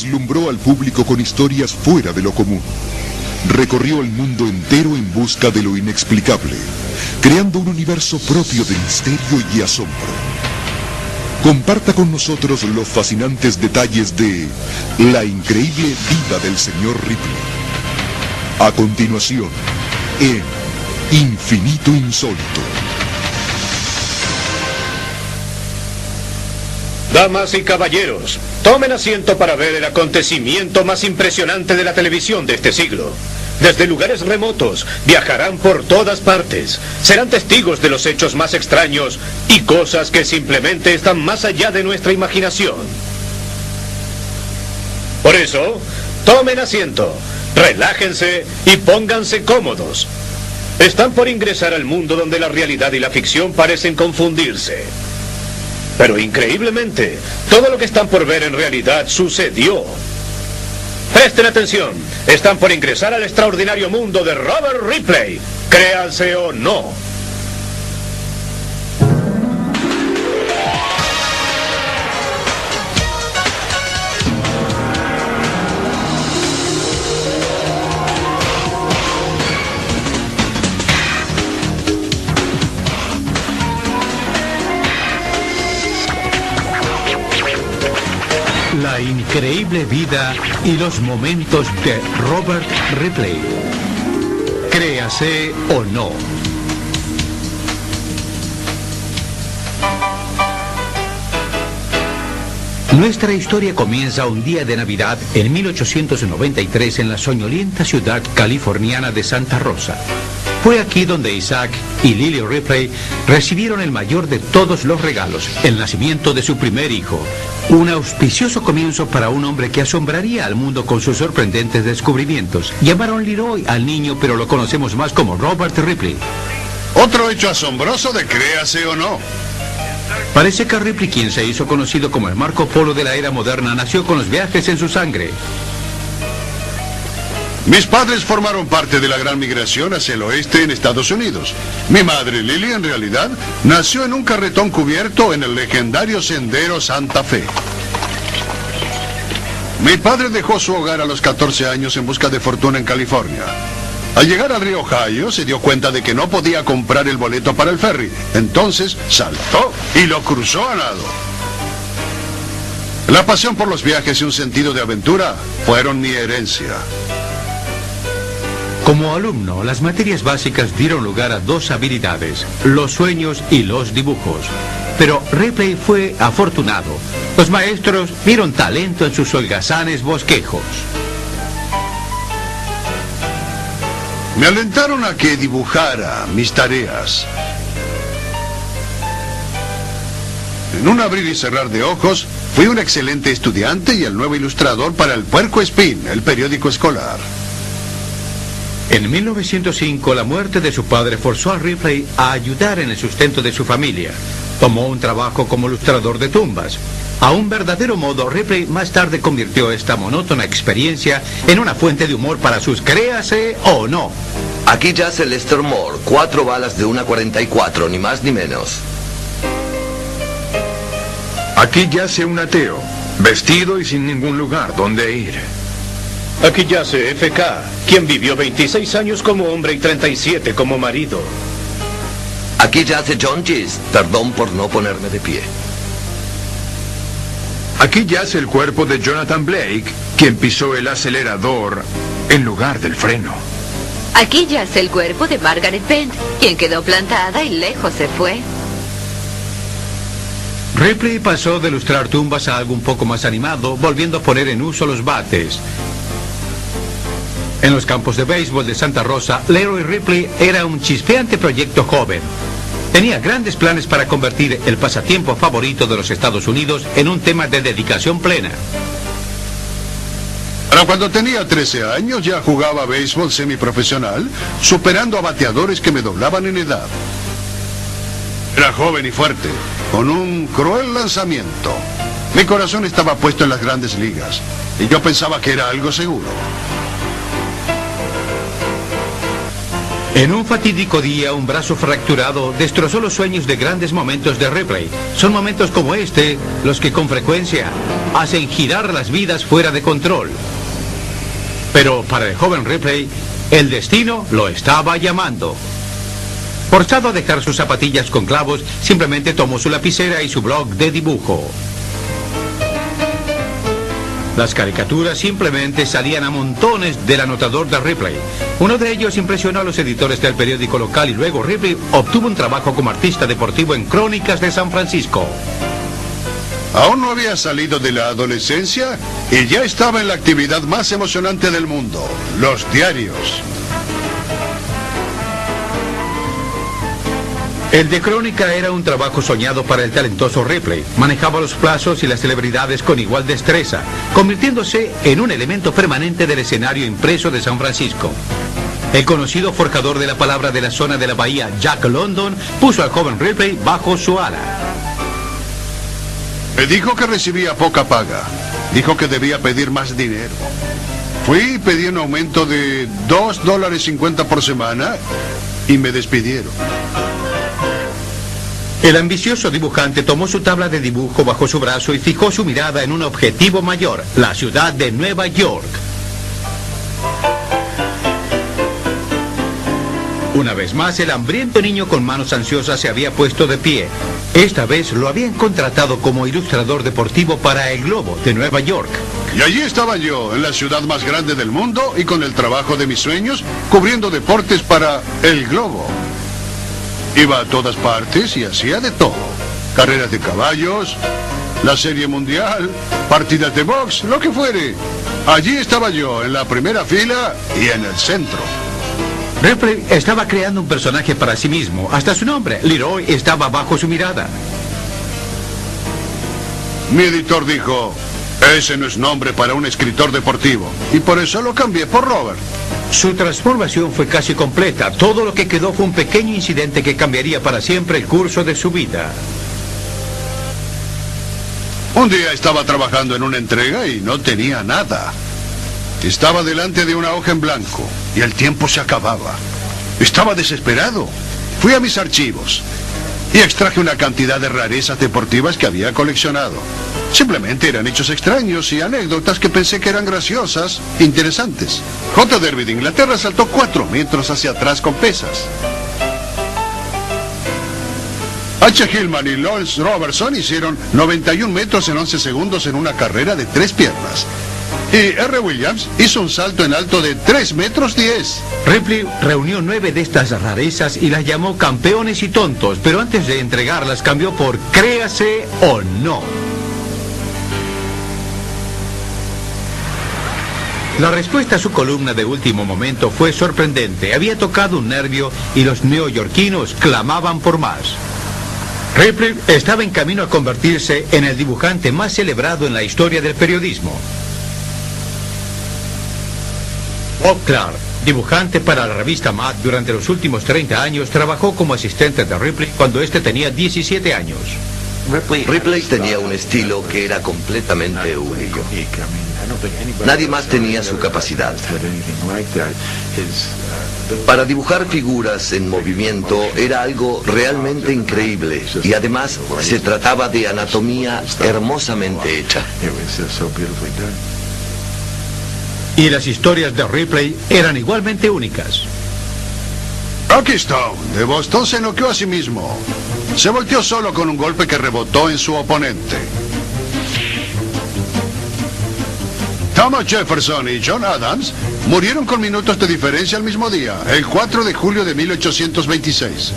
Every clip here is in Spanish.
deslumbró al público con historias fuera de lo común. Recorrió el mundo entero en busca de lo inexplicable, creando un universo propio de misterio y asombro. Comparta con nosotros los fascinantes detalles de la increíble vida del señor Ripley. A continuación, en Infinito Insólito. Damas y caballeros, tomen asiento para ver el acontecimiento más impresionante de la televisión de este siglo. Desde lugares remotos, viajarán por todas partes, serán testigos de los hechos más extraños y cosas que simplemente están más allá de nuestra imaginación. Por eso, tomen asiento, relájense y pónganse cómodos. Están por ingresar al mundo donde la realidad y la ficción parecen confundirse. Pero increíblemente, todo lo que están por ver en realidad sucedió. Presten atención, están por ingresar al extraordinario mundo de Robert Ripley, créanse o no. La increíble vida y los momentos de Robert Ripley. Créase o no. Nuestra historia comienza un día de Navidad en 1893 en la soñolienta ciudad californiana de Santa Rosa. Fue aquí donde Isaac y Lily Ripley recibieron el mayor de todos los regalos, el nacimiento de su primer hijo. Un auspicioso comienzo para un hombre que asombraría al mundo con sus sorprendentes descubrimientos. Llamaron Leroy al niño, pero lo conocemos más como Robert Ripley. Otro hecho asombroso de créase o no. Parece que Ripley, quien se hizo conocido como el Marco Polo de la era moderna, nació con los viajes en su sangre. Mis padres formaron parte de la gran migración hacia el oeste en Estados Unidos. Mi madre, Lily, en realidad, nació en un carretón cubierto en el legendario sendero Santa Fe. Mi padre dejó su hogar a los 14 años en busca de fortuna en California. Al llegar al río Ohio, se dio cuenta de que no podía comprar el boleto para el ferry. Entonces, saltó y lo cruzó a nado. La pasión por los viajes y un sentido de aventura fueron mi herencia. Como alumno, las materias básicas dieron lugar a dos habilidades, los sueños y los dibujos. Pero Ripley fue afortunado. Los maestros vieron talento en sus holgazanes bosquejos. Me alentaron a que dibujara mis tareas. En un abrir y cerrar de ojos, fui un excelente estudiante y el nuevo ilustrador para el Puerco Espín, el periódico escolar. En 1905, la muerte de su padre forzó a Ripley a ayudar en el sustento de su familia. Tomó un trabajo como ilustrador de tumbas. A un verdadero modo, Ripley más tarde convirtió esta monótona experiencia en una fuente de humor para sus créase o no. Aquí yace Lester Moore, 4 balas de una .44, ni más ni menos. Aquí yace un ateo, vestido y sin ningún lugar donde ir. Aquí yace F.K., quien vivió 26 años como hombre y 37 como marido. Aquí yace John Gist, perdón por no ponerme de pie. Aquí yace el cuerpo de Jonathan Blake, quien pisó el acelerador en lugar del freno. Aquí yace el cuerpo de Margaret Bent, quien quedó plantada y lejos se fue. Ripley pasó de ilustrar tumbas a algo un poco más animado, volviendo a poner en uso los bates. En los campos de béisbol de Santa Rosa, Leroy Ripley era un chispeante proyecto joven. Tenía grandes planes para convertir el pasatiempo favorito de los Estados Unidos en un tema de dedicación plena. Para cuando tenía 13 años ya jugaba béisbol semiprofesional, superando a bateadores que me doblaban en edad. Era joven y fuerte, con un cruel lanzamiento. Mi corazón estaba puesto en las grandes ligas, y yo pensaba que era algo seguro. En un fatídico día, un brazo fracturado destrozó los sueños de grandes momentos de Ripley. Son momentos como este los que con frecuencia hacen girar las vidas fuera de control. Pero para el joven Ripley, el destino lo estaba llamando. Forzado a dejar sus zapatillas con clavos, simplemente tomó su lapicera y su blog de dibujo. Las caricaturas simplemente salían a montones del anotador de Ripley. Uno de ellos impresionó a los editores del periódico local y luego Ripley obtuvo un trabajo como artista deportivo en Crónicas de San Francisco. Aún no había salido de la adolescencia y ya estaba en la actividad más emocionante del mundo, los diarios. El de crónica era un trabajo soñado para el talentoso Ripley. Manejaba los plazos y las celebridades con igual destreza, convirtiéndose en un elemento permanente del escenario impreso de San Francisco. El conocido forjador de la palabra de la zona de la bahía, Jack London, puso al joven Ripley bajo su ala. Me dijo que recibía poca paga. Dijo que debía pedir más dinero. Fui y pedí un aumento de $2.50 por semana y me despidieron. El ambicioso dibujante tomó su tabla de dibujo bajo su brazo y fijó su mirada en un objetivo mayor, la ciudad de Nueva York. Una vez más, el hambriento niño con manos ansiosas se había puesto de pie. Esta vez lo habían contratado como ilustrador deportivo para El Globo de Nueva York. Y allí estaba yo, en la ciudad más grande del mundo y con el trabajo de mis sueños, cubriendo deportes para El Globo. Iba a todas partes y hacía de todo. Carreras de caballos, la serie mundial, partidas de box, lo que fuere. Allí estaba yo, en la primera fila y en el centro. Ripley estaba creando un personaje para sí mismo. Hasta su nombre, Leroy, estaba bajo su mirada. Mi editor dijo, ese no es nombre para un escritor deportivo. Y por eso lo cambié por Robert. Su transformación fue casi completa. Todo lo que quedó fue un pequeño incidente que cambiaría para siempre el curso de su vida. Un día estaba trabajando en una entrega y no tenía nada. Estaba delante de una hoja en blanco y el tiempo se acababa. Estaba desesperado. Fui a mis archivos y extraje una cantidad de rarezas deportivas que había coleccionado. Simplemente eran hechos extraños y anécdotas que pensé que eran graciosas, interesantes. J. Derby de Inglaterra saltó 4 metros hacia atrás con pesas. H. Hillman y Lawrence Robertson hicieron 91 metros en 11 segundos en una carrera de 3 piernas. Y R. Williams hizo un salto en alto de 3 metros 10. Ripley reunió 9 de estas rarezas y las llamó campeones y tontos, pero antes de entregarlas cambió por créase o no. La respuesta a su columna de último momento fue sorprendente. Había tocado un nervio y los neoyorquinos clamaban por más. Ripley estaba en camino a convertirse en el dibujante más celebrado en la historia del periodismo. Bob Clark, dibujante para la revista Mad durante los últimos 30 años, trabajó como asistente de Ripley cuando éste tenía 17 años. Ripley tenía un estilo que era completamente único. Nadie más tenía su capacidad. Para dibujar figuras en movimiento era algo realmente increíble y además se trataba de anatomía hermosamente hecha. Y las historias de Ripley eran igualmente únicas. Rocky Stone, de Boston, se noqueó a sí mismo. Se volteó solo con un golpe que rebotó en su oponente. Thomas Jefferson y John Adams murieron con minutos de diferencia el mismo día, el 4 de julio de 1826.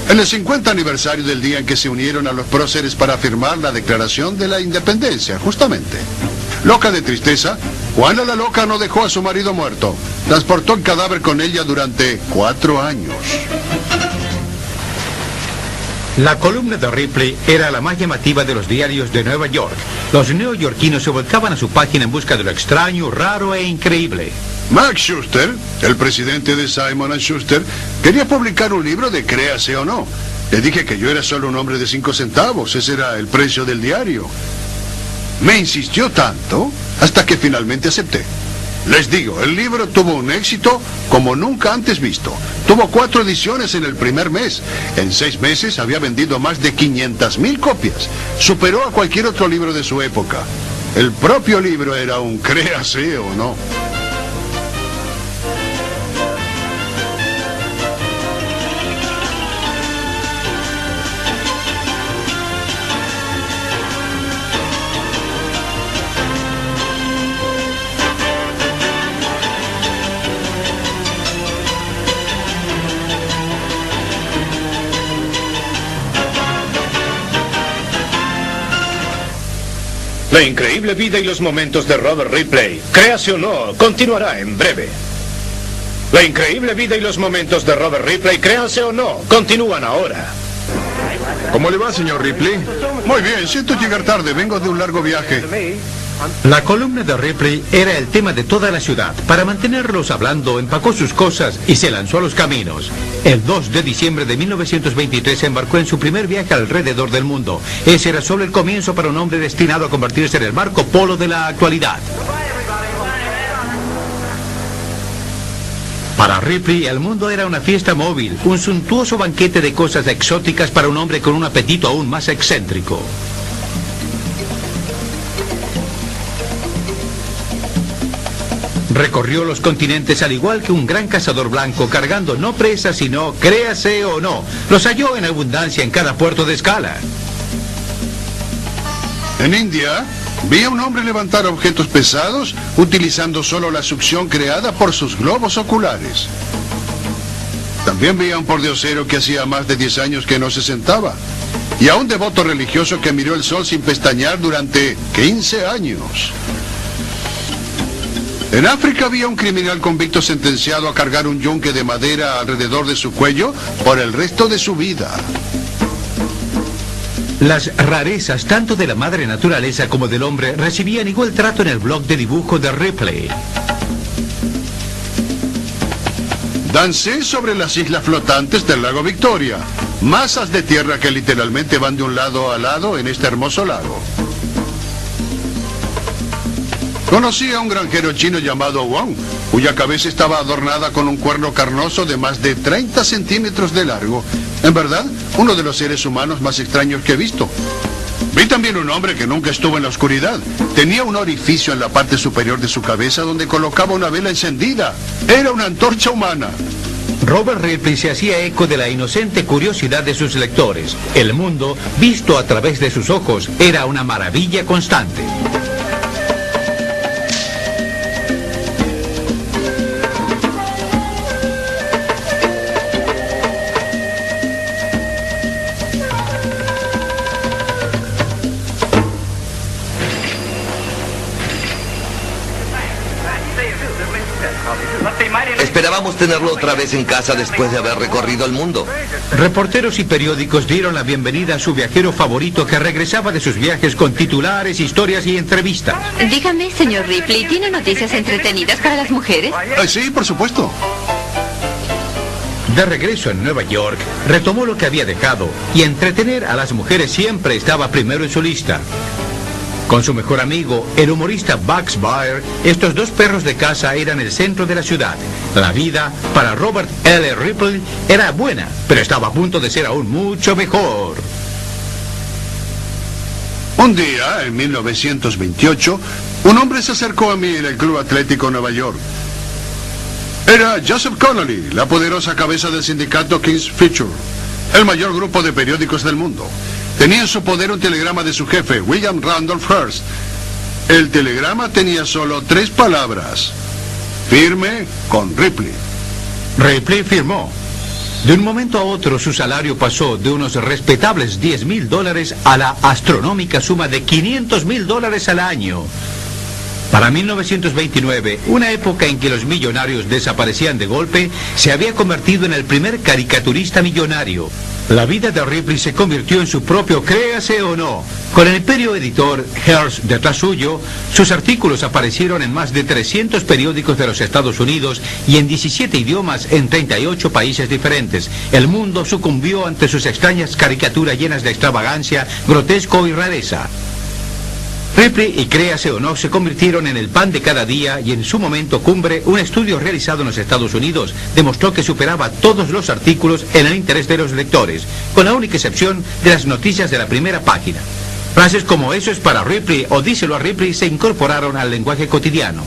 En el 50 aniversario del día en que se unieron a los próceres para firmar la Declaración de la Independencia, justamente. Loca de tristeza, Juana la Loca no dejó a su marido muerto. Transportó el cadáver con ella durante 4 años. La columna de Ripley era la más llamativa de los diarios de Nueva York. Los neoyorquinos se volcaban a su página en busca de lo extraño, raro e increíble. Max Schuster, el presidente de Simon & Schuster, quería publicar un libro de créase o no. Le dije que yo era solo un hombre de 5 centavos, ese era el precio del diario. Me insistió tanto hasta que finalmente acepté. Les digo, el libro tuvo un éxito como nunca antes visto. Tuvo 4 ediciones en el primer mes. En 6 meses había vendido más de 500,000 copias. Superó a cualquier otro libro de su época. El propio libro era un créase o no. La increíble vida y los momentos de Robert Ripley, créase o no, continuará en breve. La increíble vida y los momentos de Robert Ripley, créase o no, continúan ahora. ¿Cómo le va, señor Ripley? Muy bien, siento llegar tarde, vengo de un largo viaje. La columna de Ripley era el tema de toda la ciudad. Para mantenerlos hablando, empacó sus cosas y se lanzó a los caminos. El 2 de diciembre de 1923 se embarcó en su primer viaje alrededor del mundo. Ese era solo el comienzo para un hombre destinado a convertirse en el Marco Polo de la actualidad. Para Ripley, el mundo era una fiesta móvil, un suntuoso banquete de cosas exóticas para un hombre con un apetito aún más excéntrico. Recorrió los continentes al igual que un gran cazador blanco, cargando no presas, sino, créase o no, los halló en abundancia en cada puerto de escala. En India, vi a un hombre levantar objetos pesados utilizando solo la succión creada por sus globos oculares. También vi a un pordiosero que hacía más de 10 años que no se sentaba. Y a un devoto religioso que miró el sol sin pestañear durante 15 años. En África había un criminal convicto sentenciado a cargar un yunque de madera alrededor de su cuello por el resto de su vida. Las rarezas, tanto de la madre naturaleza como del hombre, recibían igual trato en el blog de dibujo de Ripley. Dancé sobre las islas flotantes del lago Victoria, masas de tierra que literalmente van de un lado a lado en este hermoso lago. Conocí a un granjero chino llamado Wang, cuya cabeza estaba adornada con un cuerno carnoso de más de 30 centímetros de largo. En verdad, uno de los seres humanos más extraños que he visto. Vi también un hombre que nunca estuvo en la oscuridad. Tenía un orificio en la parte superior de su cabeza donde colocaba una vela encendida. Era una antorcha humana. Robert Ripley se hacía eco de la inocente curiosidad de sus lectores. El mundo, visto a través de sus ojos, era una maravilla constante. Esperábamos tenerlo otra vez en casa después de haber recorrido el mundo. Reporteros y periódicos dieron la bienvenida a su viajero favorito que regresaba de sus viajes con titulares, historias y entrevistas. Dígame, señor Ripley, ¿tiene noticias entretenidas para las mujeres? Sí, por supuesto. De regreso en Nueva York, retomó lo que había dejado y entretener a las mujeres siempre estaba primero en su lista. Con su mejor amigo, el humorista Bugs Baer, estos dos perros de casa eran el centro de la ciudad. La vida para Robert L. Ripley era buena, pero estaba a punto de ser aún mucho mejor. Un día, en 1928, un hombre se acercó a mí en el Club Atlético Nueva York. Era Joseph Connolly, la poderosa cabeza del sindicato King's Feature, el mayor grupo de periódicos del mundo. Tenía en su poder un telegrama de su jefe, William Randolph Hearst. El telegrama tenía solo 3 palabras. Firme con Ripley. Ripley firmó. De un momento a otro su salario pasó de unos respetables $10,000 a la astronómica suma de $500,000 al año. Para 1929, una época en que los millonarios desaparecían de golpe, se había convertido en el primer caricaturista millonario. La vida de Ripley se convirtió en su propio créase o no. Con el imperio editor Hearst detrás suyo, sus artículos aparecieron en más de 300 periódicos de los Estados Unidos y en 17 idiomas en 38 países diferentes. El mundo sucumbió ante sus extrañas caricaturas llenas de extravagancia, grotesco y rareza. Ripley y Créase o No se convirtieron en el pan de cada día y en su momento cumbre, un estudio realizado en los Estados Unidos demostró que superaba todos los artículos en el interés de los lectores, con la única excepción de las noticias de la primera página. Frases como "eso es para Ripley" o "díselo a Ripley" se incorporaron al lenguaje cotidiano.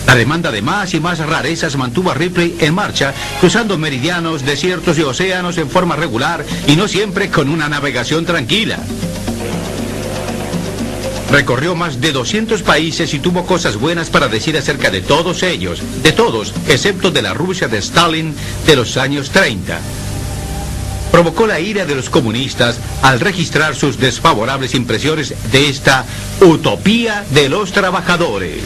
La demanda de más y más rarezas mantuvo a Ripley en marcha, cruzando meridianos, desiertos y océanos en forma regular y no siempre con una navegación tranquila. Recorrió más de 200 países y tuvo cosas buenas para decir acerca de todos ellos, de todos, excepto de la Rusia de Stalin de los años 30. Provocó la ira de los comunistas al registrar sus desfavorables impresiones de esta utopía de los trabajadores.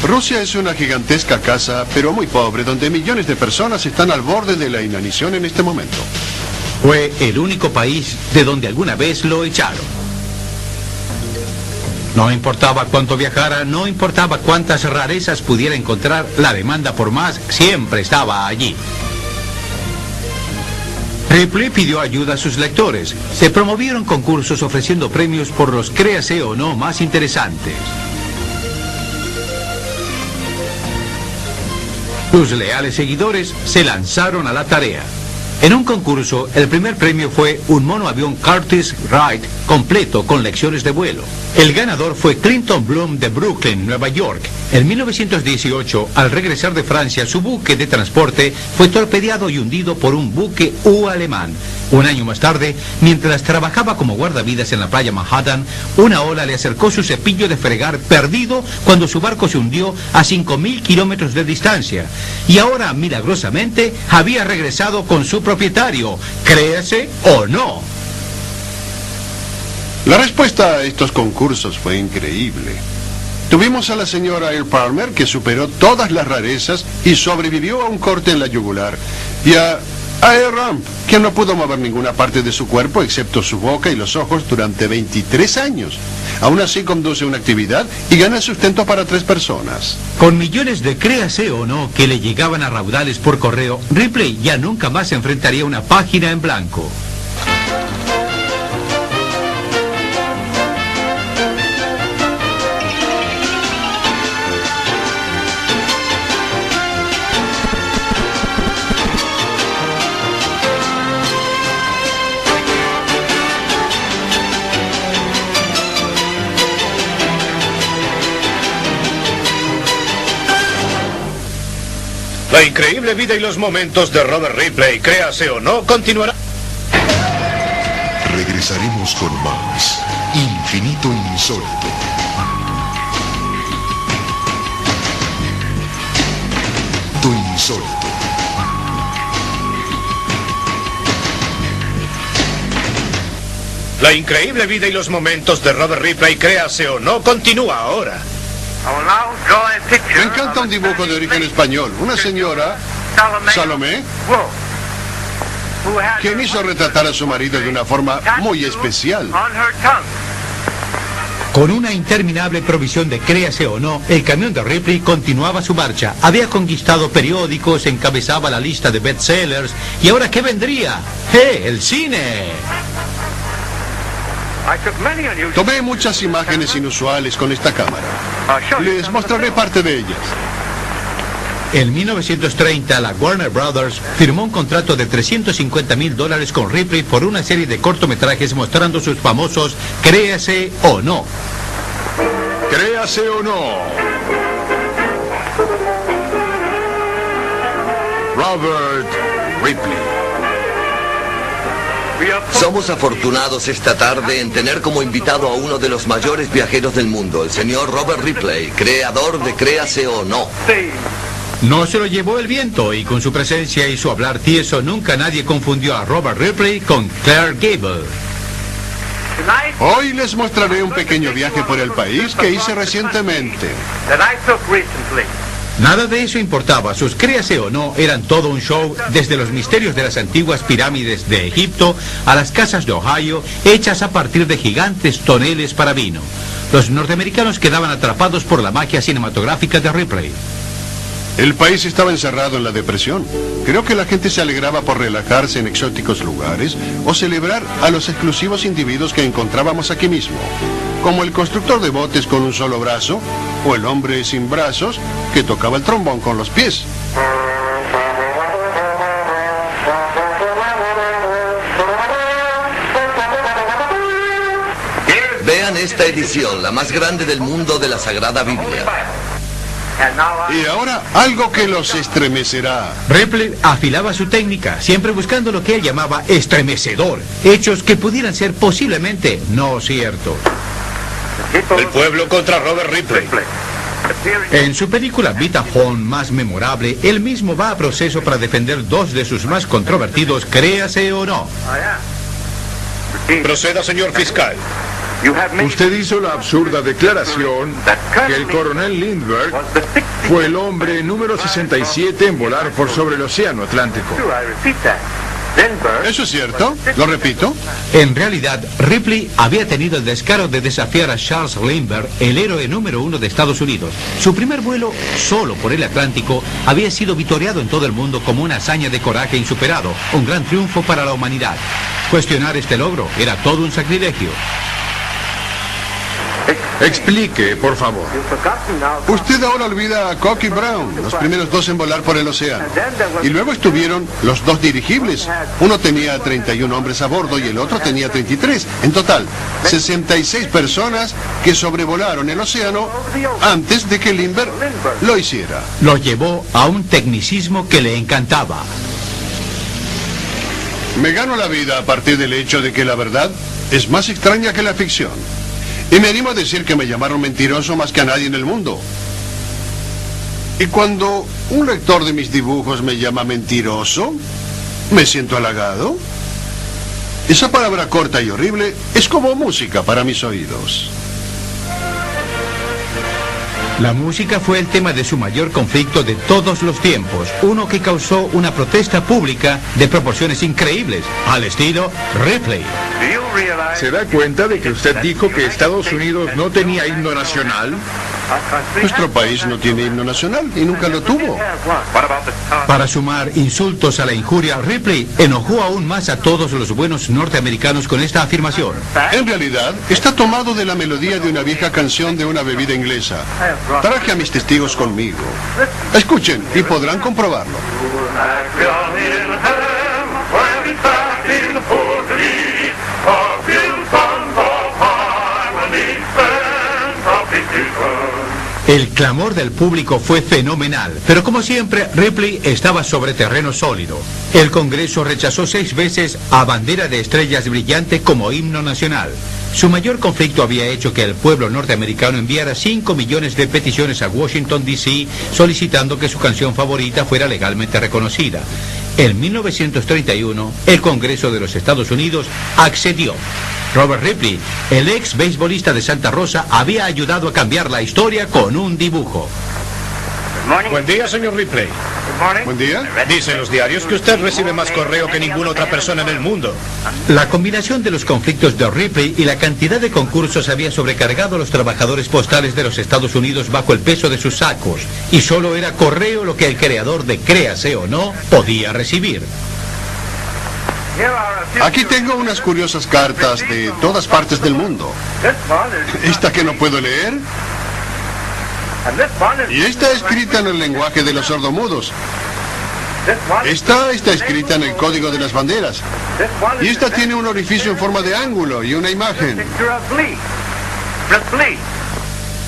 Rusia es una gigantesca casa, pero muy pobre, donde millones de personas están al borde de la inanición en este momento. Fue el único país de donde alguna vez lo echaron. No importaba cuánto viajara, no importaba cuántas rarezas pudiera encontrar, la demanda por más siempre estaba allí. Ripley pidió ayuda a sus lectores. Se promovieron concursos ofreciendo premios por los Créase o No más interesantes. Sus leales seguidores se lanzaron a la tarea. En un concurso, el primer premio fue un monoavión Curtiss Wright completo con lecciones de vuelo. El ganador fue Clinton Bloom de Brooklyn, Nueva York. En 1918, al regresar de Francia, su buque de transporte fue torpedeado y hundido por un buque alemán. Un año más tarde, mientras trabajaba como guardavidas en la playa Manhattan, una ola le acercó su cepillo de fregar perdido cuando su barco se hundió a 5.000 kilómetros de distancia. Y ahora, milagrosamente, había regresado con su propietario. Créase o no. La respuesta a estos concursos fue increíble. Tuvimos a la señora Earl Palmer, que superó todas las rarezas y sobrevivió a un corte en la yugular. Y a Earl Ramp, que no pudo mover ninguna parte de su cuerpo excepto su boca y los ojos durante 23 años. Aún así conduce una actividad y gana sustento para 3 personas. Con millones de Créase o No que le llegaban a raudales por correo, Ripley ya nunca más enfrentaría una página en blanco. La increíble vida y los momentos de Robert Ripley, Créase o No, continuará. Regresaremos con más Infinito Insólito. Insólito. La increíble vida y los momentos de Robert Ripley, Créase o No, continúa ahora. Me encanta un dibujo de origen español. Una señora, Salomé, quien hizo retratar a su marido de una forma muy especial. Con una interminable provisión de Créase o No, el camión de Ripley continuaba su marcha. Había conquistado periódicos, encabezaba la lista de bestsellers. ¿Y ahora qué vendría? ¡El cine! Tomé muchas imágenes inusuales con esta cámara. Les mostraré parte de ellas. En 1930, la Warner Brothers firmó un contrato de $350,000 con Ripley por una serie de cortometrajes mostrando sus famosos Créase o No. Créase o No. Robert Ripley. Somos afortunados esta tarde en tener como invitado a uno de los mayores viajeros del mundo, el señor Robert Ripley, creador de Créase o No. No se lo llevó el viento y con su presencia y su hablar tieso nunca nadie confundió a Robert Ripley con Clark Gable. Hoy les mostraré un pequeño viaje por el país que hice recientemente. Nada de eso importaba, sus Créase o No eran todo un show, desde los misterios de las antiguas pirámides de Egipto a las casas de Ohio, hechas a partir de gigantes toneles para vino. Los norteamericanos quedaban atrapados por la magia cinematográfica de Ripley. El país estaba encerrado en la depresión. Creo que la gente se alegraba por relajarse en exóticos lugares o celebrar a los exclusivos individuos que encontrábamos aquí mismo, como el constructor de botes con un solo brazo o el hombre sin brazos que tocaba el trombón con los pies. Vean esta edición, la más grande del mundo de la Sagrada Biblia. Y ahora, algo que los estremecerá. Ripley afilaba su técnica, siempre buscando lo que él llamaba estremecedor, hechos que pudieran ser posiblemente no ciertos. El pueblo contra Robert Ripley. En su película Vitaphone más memorable, él mismo va a proceso para defender dos de sus más controvertidos, créase o no. Proceda, señor fiscal. Usted hizo la absurda declaración que el coronel Lindbergh fue el hombre número 67 en volar por sobre el océano Atlántico. ¿Eso es cierto? ¿Lo repito? En realidad, Ripley había tenido el descaro de desafiar a Charles Lindbergh, el héroe número 1 de Estados Unidos. Su primer vuelo, solo por el Atlántico, había sido vitoreado en todo el mundo como una hazaña de coraje insuperado, un gran triunfo para la humanidad. Cuestionar este logro era todo un sacrilegio. Explique, por favor. Usted ahora olvida a Koch y Brown, los primeros dos en volar por el océano. Y luego estuvieron los dos dirigibles. Uno tenía 31 hombres a bordo y el otro tenía 33. En total, 66 personas que sobrevolaron el océano antes de que Lindbergh lo hiciera. Lo llevó a un tecnicismo que le encantaba. Me gano la vida a partir del hecho de que la verdad es más extraña que la ficción. Y me animo a decir que me llamaron mentiroso más que a nadie en el mundo. Y cuando un lector de mis dibujos me llama mentiroso, me siento halagado. Esa palabra corta y horrible es como música para mis oídos. La música fue el tema de su mayor conflicto de todos los tiempos, uno que causó una protesta pública de proporciones increíbles, al estilo Ripley. ¿Se da cuenta de que usted dijo que Estados Unidos no tenía himno nacional? Nuestro país no tiene himno nacional y nunca lo tuvo. Para sumar insultos a la injuria, Ripley enojó aún más a todos los buenos norteamericanos con esta afirmación. En realidad, está tomado de la melodía de una vieja canción de una bebida inglesa. Traje a mis testigos conmigo. Escuchen y podrán comprobarlo. El clamor del público fue fenomenal, pero como siempre, Ripley estaba sobre terreno sólido. El Congreso rechazó 6 veces a Bandera de Estrellas Brillante como himno nacional. Su mayor conflicto había hecho que el pueblo norteamericano enviara 5 millones de peticiones a Washington, D.C., solicitando que su canción favorita fuera legalmente reconocida. En 1931, el Congreso de los Estados Unidos accedió. Robert Ripley, el ex beisbolista de Santa Rosa, había ayudado a cambiar la historia con un dibujo. Buen día, señor Ripley. Buen día. Dicen los diarios que usted recibe más correo que ninguna otra persona en el mundo. La combinación de los conflictos de Ripley y la cantidad de concursos había sobrecargado a los trabajadores postales de los Estados Unidos bajo el peso de sus sacos, y solo era correo lo que el creador de Créase o No podía recibir. Aquí tengo unas curiosas cartas de todas partes del mundo. Esta que no puedo leer. Y esta escrita en el lenguaje de los sordomudos. Esta está escrita en el código de las banderas. Y esta tiene un orificio en forma de ángulo y una imagen.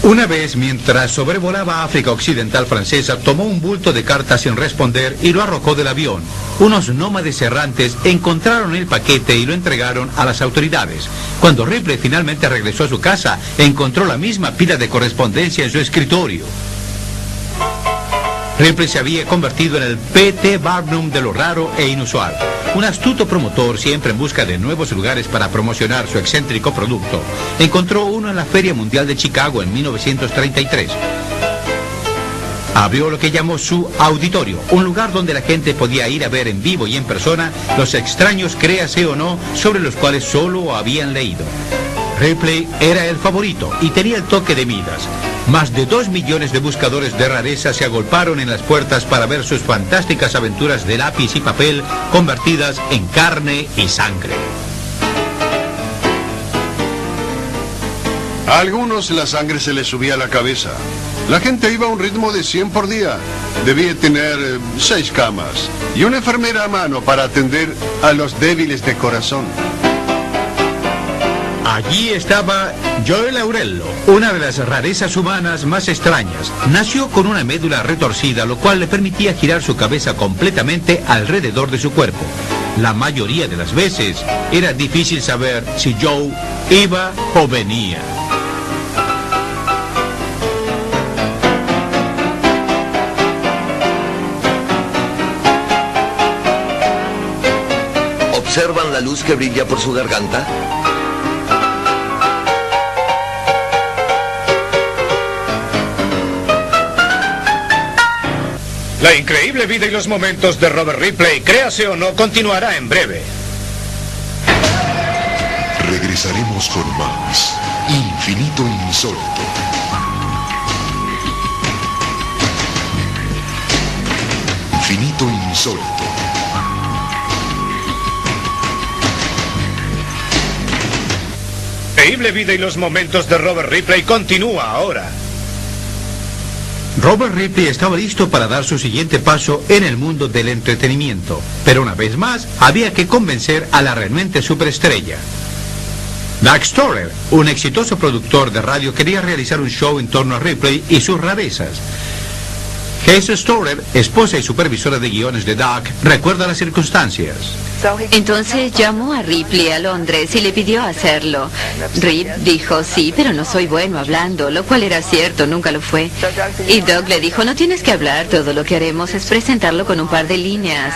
Una vez, mientras sobrevolaba África Occidental francesa, tomó un bulto de cartas sin responder y lo arrojó del avión. Unos nómades errantes encontraron el paquete y lo entregaron a las autoridades. Cuando Ripley finalmente regresó a su casa, encontró la misma pila de correspondencia en su escritorio. Ripley se había convertido en el P.T. Barnum de lo raro e inusual. Un astuto promotor, siempre en busca de nuevos lugares para promocionar su excéntrico producto, encontró uno en la Feria Mundial de Chicago en 1933. Abrió lo que llamó su auditorio, un lugar donde la gente podía ir a ver en vivo y en persona los extraños, créase o no, sobre los cuales solo habían leído. Ripley era el favorito y tenía el toque de Midas. Más de 2 millones de buscadores de rareza se agolparon en las puertas para ver sus fantásticas aventuras de lápiz y papel convertidas en carne y sangre. A algunos la sangre se les subía a la cabeza. La gente iba a un ritmo de 100 por día. Debía tener 6 camas y una enfermera a mano para atender a los débiles de corazón. Allí estaba Joe Laurello, una de las rarezas humanas más extrañas. Nació con una médula retorcida, lo cual le permitía girar su cabeza completamente alrededor de su cuerpo. La mayoría de las veces era difícil saber si Joe iba o venía. ¿Observan la luz que brilla por su garganta? La increíble vida y los momentos de Robert Ripley, créase o no, continuará en breve. Regresaremos con más Infinito Insólito. Infinito Insólito. La increíble vida y los momentos de Robert Ripley continúa ahora. Robert Ripley estaba listo para dar su siguiente paso en el mundo del entretenimiento, pero una vez más había que convencer a la realmente superestrella. Doug Stoller, un exitoso productor de radio, quería realizar un show en torno a Ripley y sus rarezas. Hazel Stoller, esposa y supervisora de guiones de Doug, recuerda las circunstancias. Entonces llamó a Ripley a Londres y le pidió hacerlo. Rip dijo, sí, pero no soy bueno hablando, lo cual era cierto, nunca lo fue. Y Doug le dijo, no tienes que hablar, todo lo que haremos es presentarlo con un par de líneas.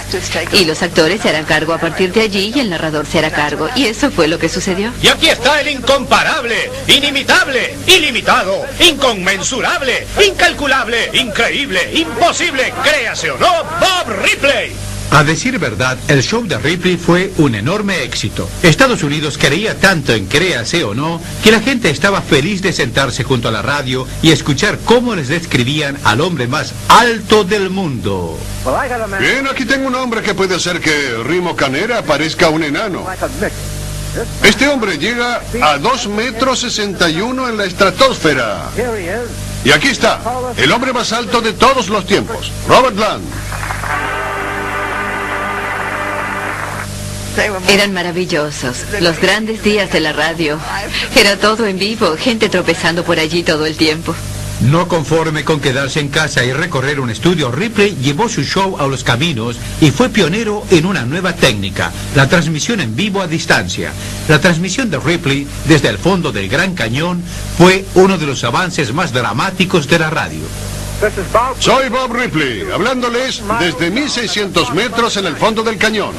Y los actores se harán cargo a partir de allí y el narrador se hará cargo. Y eso fue lo que sucedió. Y aquí está el incomparable, inimitable, ilimitado, inconmensurable, incalculable, increíble, imposible, créase o no, Bob Ripley. A decir verdad, el show de Ripley fue un enorme éxito. Estados Unidos creía tanto en créase o no, que la gente estaba feliz de sentarse junto a la radio y escuchar cómo les describían al hombre más alto del mundo. Bien, aquí tengo un hombre que puede hacer que Rimo Canera parezca un enano. Este hombre llega a 2,61 metros en la estratosfera. Y aquí está, el hombre más alto de todos los tiempos, Robert Land. Eran maravillosos, los grandes días de la radio. Era todo en vivo, gente tropezando por allí todo el tiempo. No conforme con quedarse en casa y recorrer un estudio, Ripley llevó su show a los caminos y fue pionero en una nueva técnica, la transmisión en vivo a distancia. La transmisión de Ripley desde el fondo del Gran Cañón fue uno de los avances más dramáticos de la radio. Soy Bob Ripley, hablándoles desde 1,600 metros en el fondo del cañón.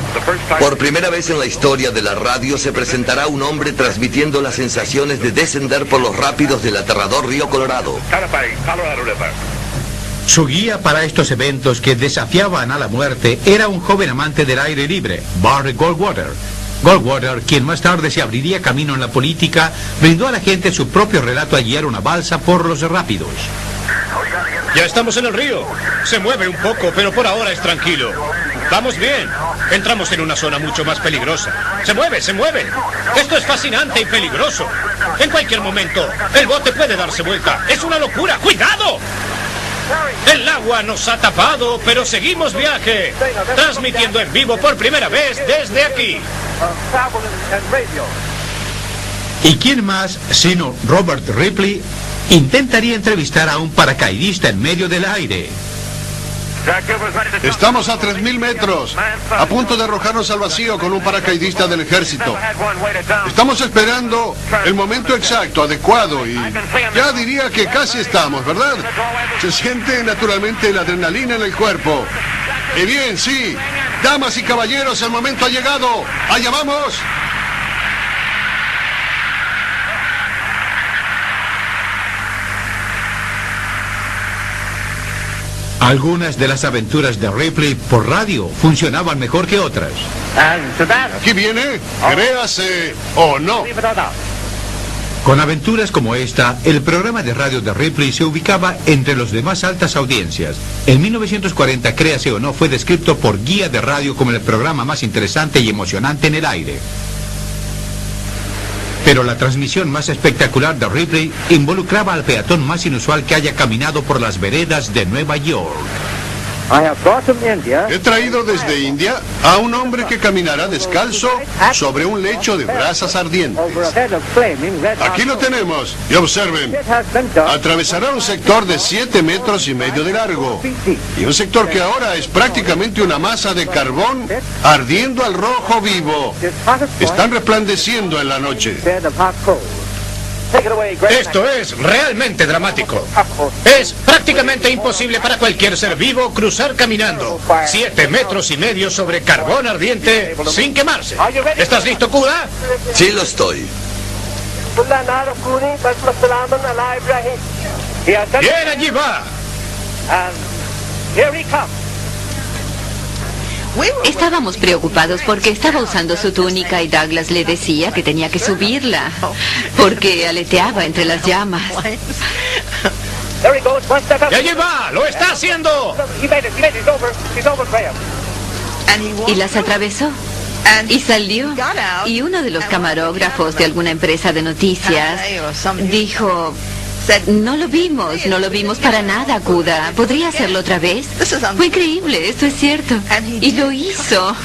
Por primera vez en la historia de la radio se presentará un hombre transmitiendo las sensaciones de descender por los rápidos del aterrador río Colorado. Su guía para estos eventos que desafiaban a la muerte era un joven amante del aire libre, Barry Goldwater. Goldwater, quien más tarde se abriría camino en la política, brindó a la gente su propio relato al guiar una balsa por los rápidos. Ya estamos en el río. Se mueve un poco, pero por ahora es tranquilo. Vamos bien. Entramos en una zona mucho más peligrosa. Se mueve, se mueve. Esto es fascinante y peligroso. En cualquier momento, el bote puede darse vuelta. Es una locura. ¡Cuidado! El agua nos ha tapado, pero seguimos viaje. Transmitiendo en vivo por primera vez desde aquí. ¿Y quién más, sino Robert Ripley, intentaría entrevistar a un paracaidista en medio del aire? Estamos a 3,000 metros, a punto de arrojarnos al vacío con un paracaidista del ejército. Estamos esperando el momento exacto, adecuado, y ya diría que casi estamos, ¿verdad? Se siente naturalmente la adrenalina en el cuerpo. Y bien, sí, damas y caballeros, el momento ha llegado. ¡Allá vamos! Algunas de las aventuras de Ripley por radio funcionaban mejor que otras. Aquí viene, créase o no. Con aventuras como esta, el programa de radio de Ripley se ubicaba entre los de más altas audiencias. En 1940, Créase o no, fue descrito por Guía de Radio como el programa más interesante y emocionante en el aire. Pero la transmisión más espectacular de Ripley involucraba al peatón más inusual que haya caminado por las veredas de Nueva York. He traído desde India a un hombre que caminará descalzo sobre un lecho de brasas ardientes. Aquí lo tenemos, y observen. Atravesará un sector de 7,5 metros de largo, y un sector que ahora es prácticamente una masa de carbón ardiendo al rojo vivo. Están resplandeciendo en la noche. Esto es realmente dramático. Es prácticamente imposible para cualquier ser vivo cruzar caminando 7,5 metros sobre carbón ardiente sin quemarse. ¿Estás listo, Kuda? Sí, lo estoy. Bien, allí va. Estábamos preocupados porque estaba usando su túnica y Douglas le decía que tenía que subirla, porque aleteaba entre las llamas. ¡Y allí va! ¡Lo está haciendo! Y las atravesó. Y salió. Y uno de los camarógrafos de alguna empresa de noticias dijo... No lo vimos para nada, Kuda. ¿Podría hacerlo otra vez? Fue increíble, esto es cierto. Y lo hizo.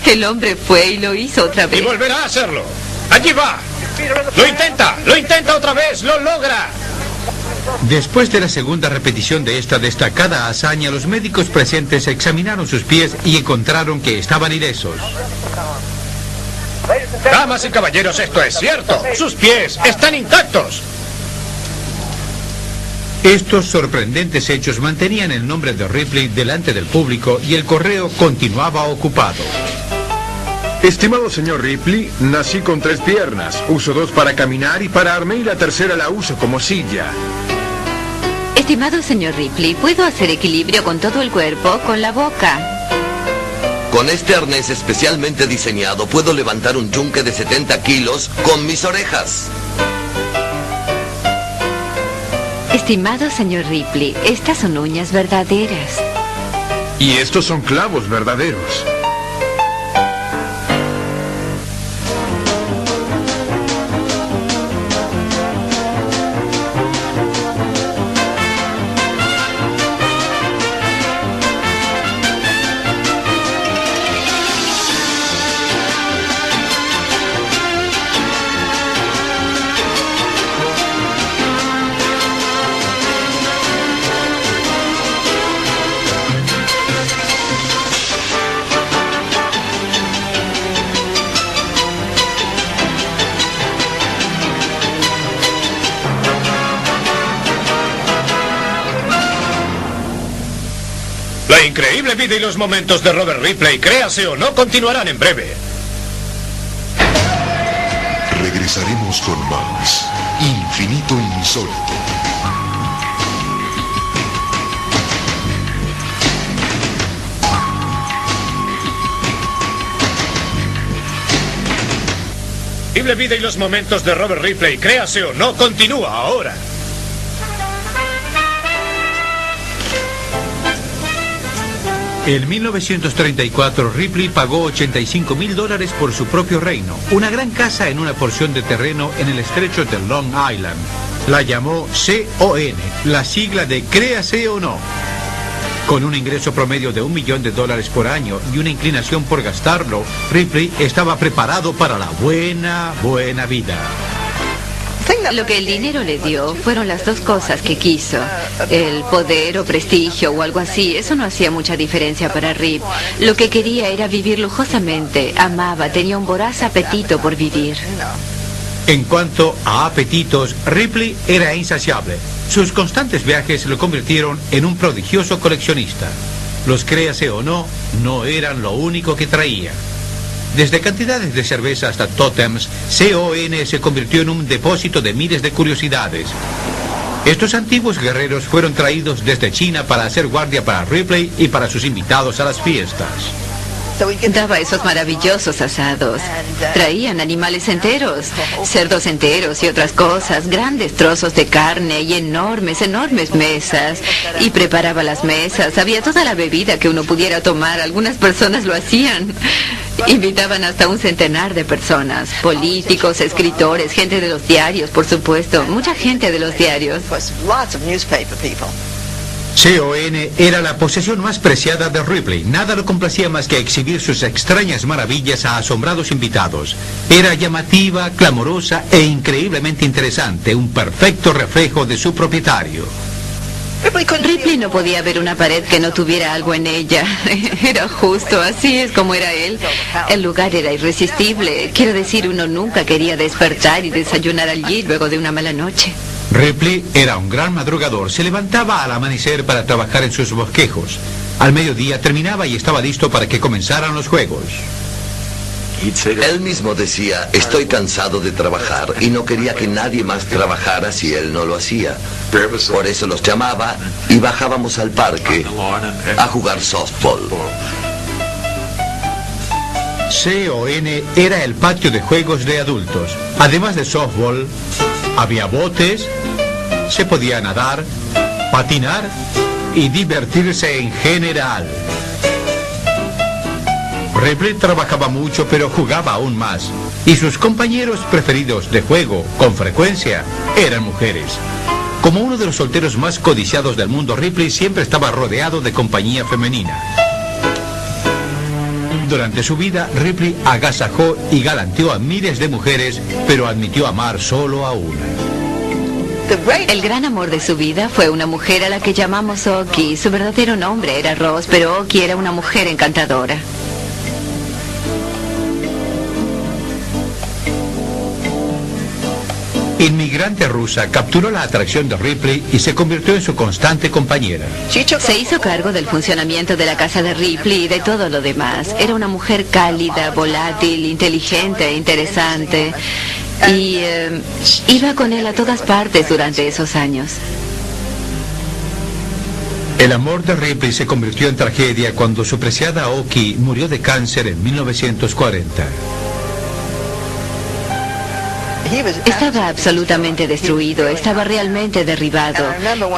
El hombre fue y lo hizo otra vez. Y volverá a hacerlo. Allí va. Lo intenta otra vez, lo logra. Después de la segunda repetición de esta destacada hazaña, los médicos presentes examinaron sus pies y encontraron que estaban ilesos. Damas y caballeros, esto es cierto. Sus pies están intactos. Estos sorprendentes hechos mantenían el nombre de Ripley delante del público y el correo continuaba ocupado. Estimado señor Ripley, nací con 3 piernas. Uso 2 para caminar y pararme, y la tercera la uso como silla. Estimado señor Ripley, puedo hacer equilibrio con todo el cuerpo, con la boca. Con este arnés especialmente diseñado, puedo levantar un yunque de 70 kilos con mis orejas. Estimado señor Ripley, estas son uñas verdaderas. Y estos son clavos verdaderos. La increíble vida y los momentos de Robert Ripley, créase o no, continuarán en breve. Regresaremos con más Infinito Insólito. La increíble vida y los momentos de Robert Ripley, créase o no, continúa ahora. En 1934, Ripley pagó $85,000 por su propio reino, una gran casa en una porción de terreno en el estrecho de Long Island. La llamó CON, la sigla de Créase o no. Con un ingreso promedio de $1 millón por año y una inclinación por gastarlo, Ripley estaba preparado para la buena vida. Lo que el dinero le dio fueron las dos cosas que quiso. El poder o prestigio o algo así, eso no hacía mucha diferencia para Rip. Lo que quería era vivir lujosamente, amaba, tenía un voraz apetito por vivir. En cuanto a apetitos, Ripley era insaciable. Sus constantes viajes lo convirtieron en un prodigioso coleccionista. Los créase o no, no eran lo único que traía. Desde cantidades de cerveza hasta tótems, CON se convirtió en un depósito de miles de curiosidades. Estos antiguos guerreros fueron traídos desde China para hacer guardia para Ripley y para sus invitados a las fiestas. Daba esos maravillosos asados. Traían animales enteros, cerdos enteros y otras cosas, grandes trozos de carne y enormes mesas. Y preparaba las mesas. Había toda la bebida que uno pudiera tomar. Algunas personas lo hacían. Invitaban hasta 100 de personas. Políticos, escritores, gente de los diarios, por supuesto. Mucha gente de los diarios. C.O.N. era la posesión más preciada de Ripley. Nada lo complacía más que exhibir sus extrañas maravillas a asombrados invitados. Era llamativa, clamorosa e increíblemente interesante, un perfecto reflejo de su propietario. Ripley no podía ver una pared que no tuviera algo en ella. Era justo, así es como era él. El lugar era irresistible. Quiero decir, uno nunca quería despertar y desayunar allí luego de una mala noche. Ripley era un gran madrugador. Se levantaba al amanecer para trabajar en sus bosquejos. Al mediodía terminaba y estaba listo para que comenzaran los juegos. Él mismo decía, estoy cansado de trabajar, y no quería que nadie más trabajara si él no lo hacía. Por eso los llamaba y bajábamos al parque a jugar softball. C.O.N. era el patio de juegos de adultos. Además de softball, había botes, se podía nadar, patinar y divertirse en general. Ripley trabajaba mucho, pero jugaba aún más. Y sus compañeros preferidos de juego, con frecuencia, eran mujeres. Como uno de los solteros más codiciados del mundo, Ripley siempre estaba rodeado de compañía femenina. Durante su vida, Ripley agasajó y galanteó a miles de mujeres, pero admitió amar solo a una. El gran amor de su vida fue una mujer a la que llamamos Oki. Su verdadero nombre era Ross, pero Oki era una mujer encantadora. Inmigrante rusa, capturó la atracción de Ripley y se convirtió en su constante compañera. Se hizo cargo del funcionamiento de la casa de Ripley y de todo lo demás. Era una mujer cálida, volátil, inteligente, interesante. Y iba con él a todas partes durante esos años. El amor de Ripley se convirtió en tragedia cuando su preciada Oki murió de cáncer en 1940. Estaba absolutamente destruido, estaba realmente derribado.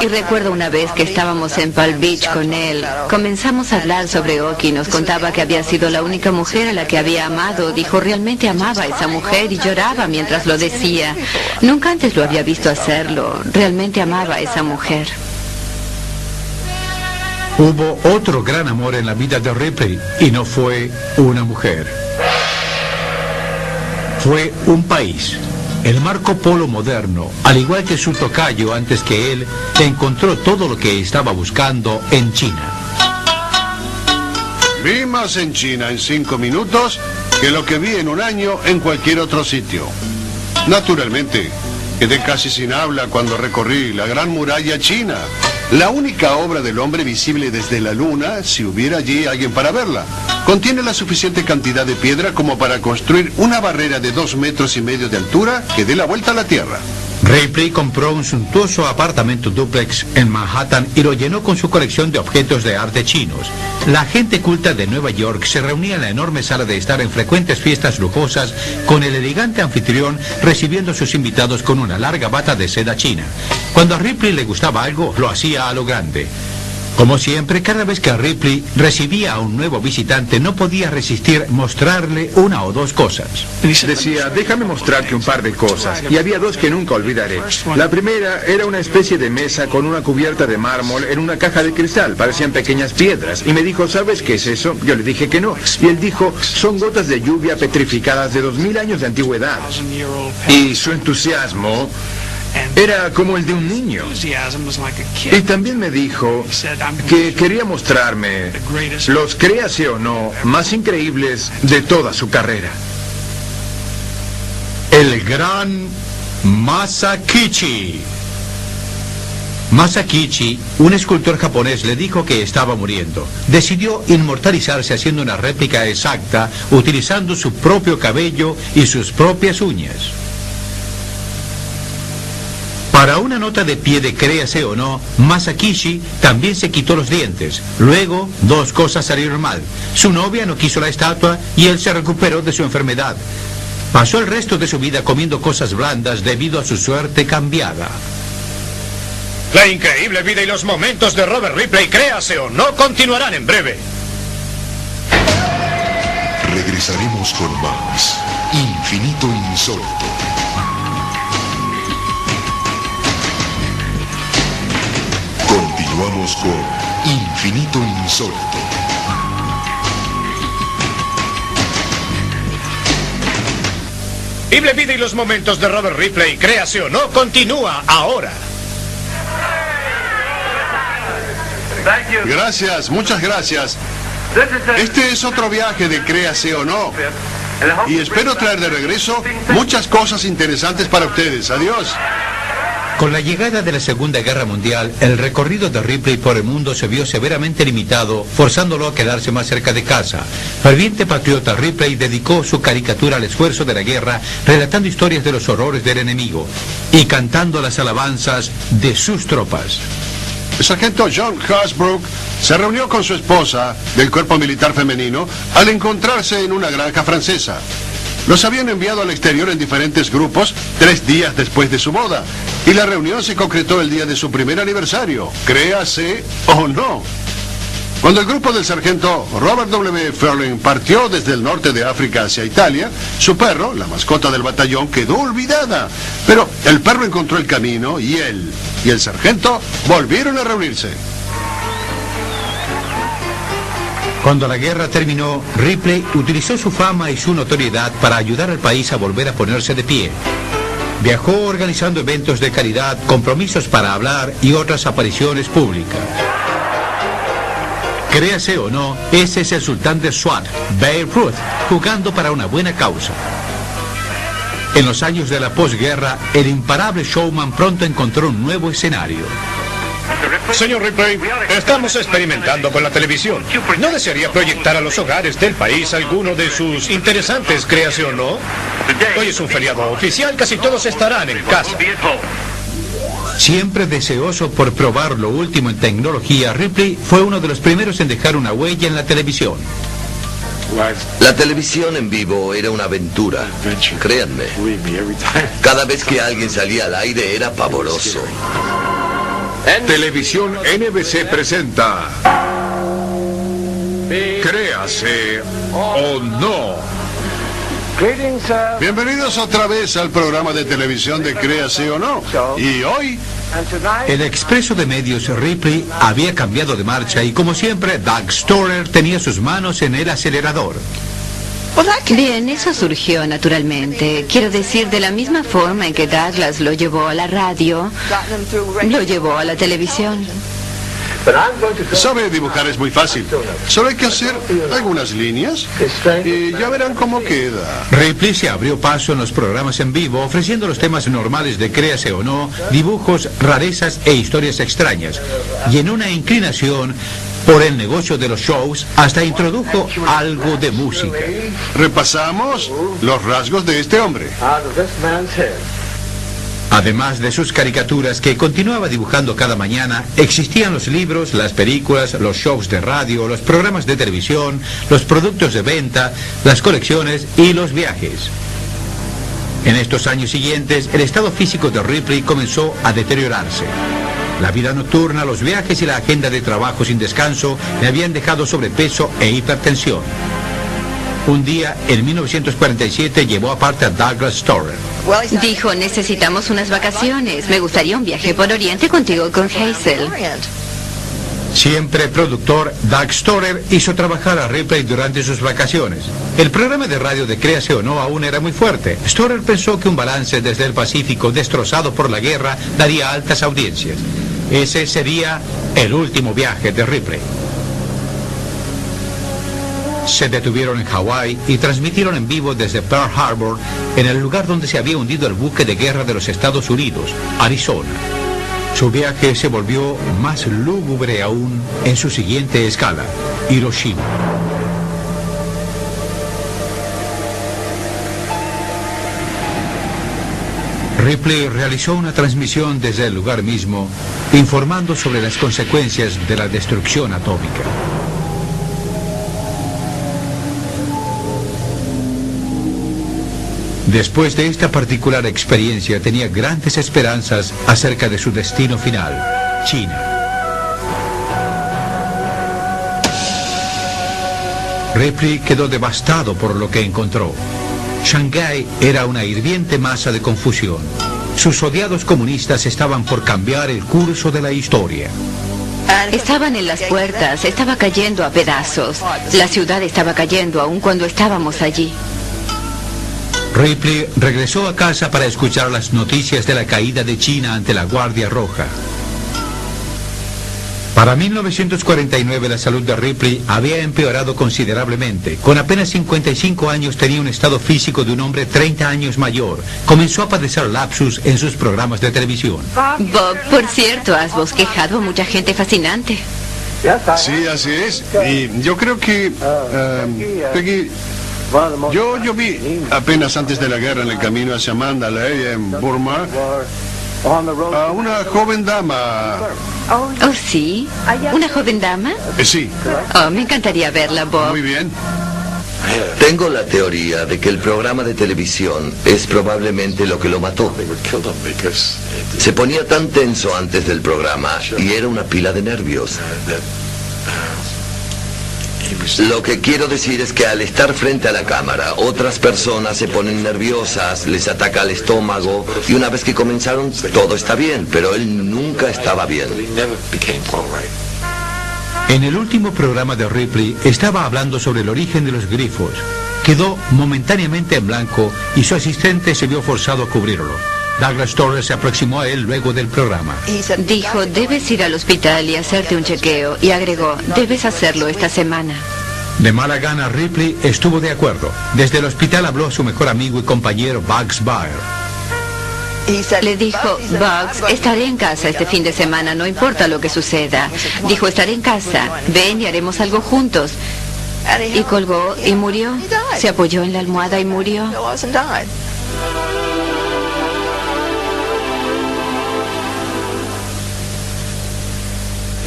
Y recuerdo una vez que estábamos en Palm Beach con él. Comenzamos a hablar sobre Oki, nos contaba que había sido la única mujer a la que había amado. Dijo, realmente amaba a esa mujer y lloraba mientras lo decía. Nunca antes lo había visto hacerlo. Realmente amaba a esa mujer. Hubo otro gran amor en la vida de Ripley y no fue una mujer. Fue un país. El Marco Polo moderno, al igual que su tocayo antes que él, encontró todo lo que estaba buscando en China. Vi más en China en 5 minutos que lo que vi en un año en cualquier otro sitio. Naturalmente, quedé casi sin habla cuando recorrí la Gran Muralla China. La única obra del hombre visible desde la luna, si hubiera allí alguien para verla. Contiene la suficiente cantidad de piedra como para construir una barrera de 2,5 metros de altura que dé la vuelta a la Tierra. Ripley compró un suntuoso apartamento dúplex en Manhattan y lo llenó con su colección de objetos de arte chinos. La gente culta de Nueva York se reunía en la enorme sala de estar en frecuentes fiestas lujosas, con el elegante anfitrión recibiendo a sus invitados con una larga bata de seda china. Cuando a Ripley le gustaba algo, lo hacía a lo grande. Como siempre, cada vez que Ripley recibía a un nuevo visitante, no podía resistir mostrarle una o dos cosas. Decía, déjame mostrarte un par de cosas. Y había dos que nunca olvidaré. La primera era una especie de mesa con una cubierta de mármol en una caja de cristal. Parecían pequeñas piedras. Y me dijo, ¿sabes qué es eso? Yo le dije que no. Y él dijo, son gotas de lluvia petrificadas de 2000 años de antigüedad. Y su entusiasmo era como el de un niño. Y también me dijo que quería mostrarme los, créase o no, más increíbles de toda su carrera. El gran Masakichi. Masakichi, un escultor japonés, le dijo que estaba muriendo. Decidió inmortalizarse haciendo una réplica exacta, utilizando su propio cabello y sus propias uñas. Para una nota de pie de créase o no, Masakishi también se quitó los dientes. Luego, dos cosas salieron mal. Su novia no quiso la estatua y él se recuperó de su enfermedad. Pasó el resto de su vida comiendo cosas blandas debido a su suerte cambiada. La increíble vida y los momentos de Robert Ripley, créase o no, continuarán en breve. Regresaremos con más Infinito Insólito. Continuamos con Infinito Insólito. Increíble vida y los momentos de Robert Ripley, créase o no, continúa ahora. Gracias, muchas gracias. Este es otro viaje de créase o no. Y espero traer de regreso muchas cosas interesantes para ustedes. Adiós. Con la llegada de la Segunda Guerra Mundial, el recorrido de Ripley por el mundo se vio severamente limitado, forzándolo a quedarse más cerca de casa. Ferviente patriota, Ripley dedicó su caricatura al esfuerzo de la guerra, relatando historias de los horrores del enemigo y cantando las alabanzas de sus tropas. El sargento John Hasbrook se reunió con su esposa del cuerpo militar femenino al encontrarse en una granja francesa. Los habían enviado al exterior en diferentes grupos 3 días después de su boda, y la reunión se concretó el día de su primer aniversario, créase o no. Cuando el grupo del sargento Robert W. Ferling partió desde el norte de África hacia Italia, su perro, la mascota del batallón, quedó olvidada. Pero el perro encontró el camino y él y el sargento volvieron a reunirse. Cuando la guerra terminó, Ripley utilizó su fama y su notoriedad para ayudar al país a volver a ponerse de pie. Viajó organizando eventos de caridad, compromisos para hablar y otras apariciones públicas. Créase o no, ese es el sultán de SWAT, Babe Ruth, jugando para una buena causa. En los años de la posguerra, el imparable showman pronto encontró un nuevo escenario. Señor Ripley, estamos experimentando con la televisión. ¿No desearía proyectar a los hogares del país alguno de sus interesantes, créase o no? Hoy es un feriado oficial, casi todos estarán en casa. Siempre deseoso por probar lo último en tecnología, Ripley fue uno de los primeros en dejar una huella en la televisión. La televisión en vivo era una aventura, créanme. Cada vez que alguien salía al aire era pavoroso. Televisión NBC presenta Créase o no. Bienvenidos otra vez al programa de televisión de Créase o no. Y hoy, El expreso de medios Ripley había cambiado de marcha y, como siempre, Doug Storer tenía sus manos en el acelerador. Bien, eso surgió naturalmente. Quiero decir, de la misma forma en que Douglas lo llevó a la radio, lo llevó a la televisión. sabe dibujar es muy fácil. Solo hay que hacer algunas líneas y ya verán cómo queda. Ripley se abrió paso en los programas en vivo, ofreciendo los temas normales de Créase o no, dibujos, rarezas e historias extrañas. Y en una inclinación por el negocio de los shows, hasta introdujo algo de música. Repasamos los rasgos de este hombre. Además de sus caricaturas que continuaba dibujando cada mañana, existían los libros, las películas, los shows de radio, los programas de televisión, los productos de venta, las colecciones y los viajes. En estos años siguientes, el estado físico de Ripley comenzó a deteriorarse. La vida nocturna, los viajes y la agenda de trabajo sin descanso le habían dejado sobrepeso e hipertensión. Un día, en 1947, llevó aparte a Douglas Storer. Dijo, necesitamos unas vacaciones. Me gustaría un viaje por Oriente contigo con Hazel. Siempre productor, Doug Storer hizo trabajar a Ripley durante sus vacaciones. El programa de radio de Créase o no aún era muy fuerte. Storer pensó que un balance desde el Pacífico destrozado por la guerra daría altas audiencias. Ese sería el último viaje de Ripley. Se detuvieron en Hawái y transmitieron en vivo desde Pearl Harbor, en el lugar donde se había hundido el buque de guerra de los Estados Unidos, Arizona. Su viaje se volvió más lúgubre aún en su siguiente escala, Hiroshima. Ripley realizó una transmisión desde el lugar mismo, informando sobre las consecuencias de la destrucción atómica. Después de esta particular experiencia, tenía grandes esperanzas acerca de su destino final, China. Ripley quedó devastado por lo que encontró. Shanghái era una hirviente masa de confusión. Sus odiados comunistas estaban por cambiar el curso de la historia. Estaban en las puertas, estaba cayendo a pedazos. La ciudad estaba cayendo aún cuando estábamos allí. Ripley regresó a casa para escuchar las noticias de la caída de China ante la Guardia Roja. Para 1949 la salud de Ripley había empeorado considerablemente. Con apenas 55 años tenía un estado físico de un hombre 30 años mayor. Comenzó a padecer lapsus en sus programas de televisión. Bob, por cierto, has bosquejado a mucha gente fascinante. Sí, así es. Y yo creo que... Peggy, yo vi apenas antes de la guerra en el camino hacia Mandalay, en Burma, a una joven dama. Oh, sí. ¿Una joven dama? Sí. Oh, me encantaría verla, Bob. Muy bien. Tengo la teoría de que el programa de televisión es probablemente lo que lo mató. Se ponía tan tenso antes del programa y era una pila de nervios. Lo que quiero decir es que al estar frente a la cámara, otras personas se ponen nerviosas, les ataca el estómago, y una vez que comenzaron, todo está bien, pero él nunca estaba bien. En el último programa de Ripley estaba hablando sobre el origen de los grifos. Quedó momentáneamente en blanco y su asistente se vio forzado a cubrirlo. Douglas Torres se aproximó a él luego del programa. Dijo, debes ir al hospital y hacerte un chequeo. Y agregó, debes hacerlo esta semana. De mala gana, Ripley estuvo de acuerdo. Desde el hospital habló a su mejor amigo y compañero Bugs Baer. Le dijo, Bugs, estaré en casa este fin de semana, no importa lo que suceda. Dijo, estaré en casa, ven y haremos algo juntos. Y colgó y murió. Se apoyó en la almohada y murió.